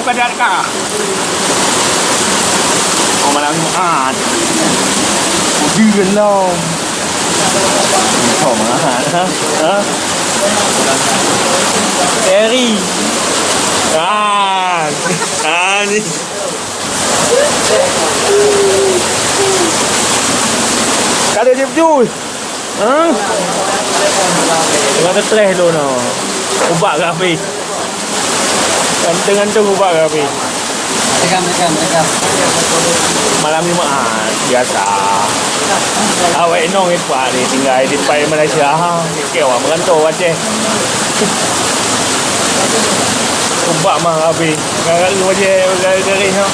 bukan dia dekat. Oh, malam ni maat. Dia lah. Oh, maat. Ha? Terry. Ni. Kada dia berjus. Ha? Kata stres dulu no. Ubak ke api. Ganteng-ganteng ubak ke api. Tekan. Malam ni biasa. Awak nong itu hari tinggal di pai Malaysia. Kau merantau Aceh. Ubak mah api. Gagal wajah garis no.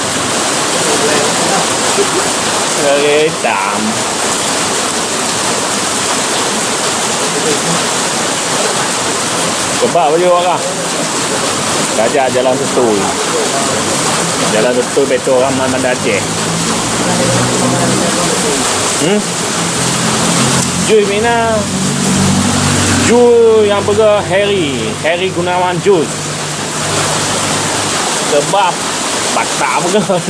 Garis hitam. Coba baju orang. Gajah jalan Setui. Jalan Setui betul orang Mandar Aceh. Jui Mina. Jui yang burger Harry Gunawan Jus. Sebab batak burger.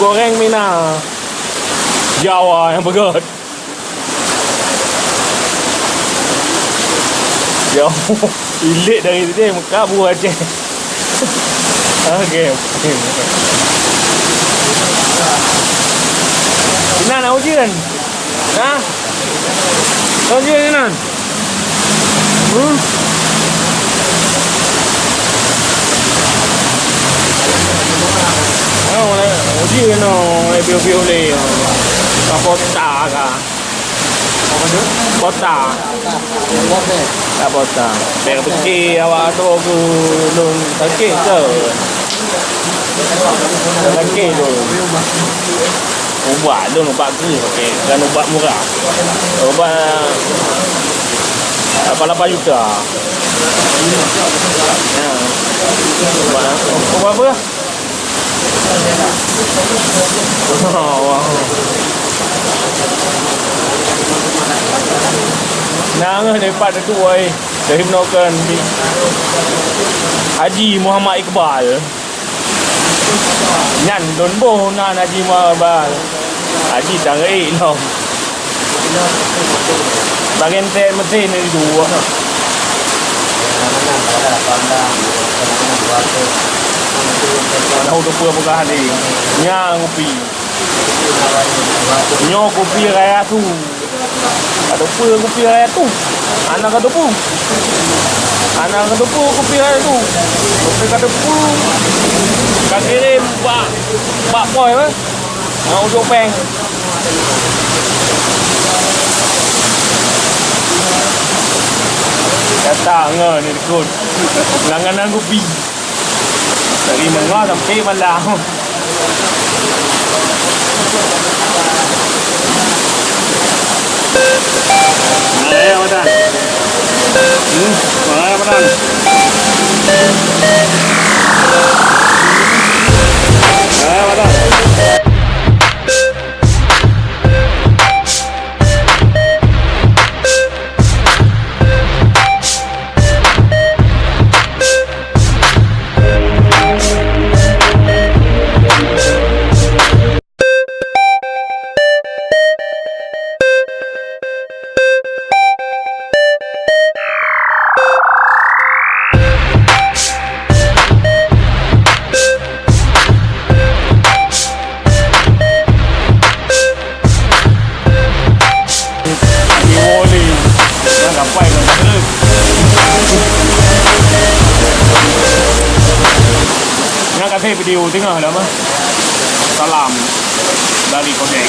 Goreng Mina. Jawa yang burger. Jauh ilik dari tadi Mekah buah Aceh. Okey. Nan nak ujian? Ha? Ujian Nan? Oh, ujian no, bio-bio le. Kapota kah? Kota. Kapota. Pergi awak tu aku belum sakit ke? Sakit tu. Ubat tu ubat ke? Okey, kan ubat murah. Ubat 8 juta. Ya. Ubat apa? Wow. Nangah dapat tu oi. Dari menokan Haji Muhammad Iqbal. Nyan don boh nan Haji Muhammad Iqbal. Haji tangai no. Bagian teh mesin ni dua. Tahu tu pura buka hari. Nyang kopi. Nyo kopi raya tu. Ada pura kopi raya tu. Anak ada pun. Anak ada pun kopi raya tu. Kopi ada pun. Kak kirim bak boy apa? Mau ujung peng. Kata ngah ni ikut. Langganan kopi. Dari Mengah sampai Malang. Ayo, Matan. Ayo, Matan. Ayo, Matan. Terima kasih video tengah dah mah. Salam dari Kocak.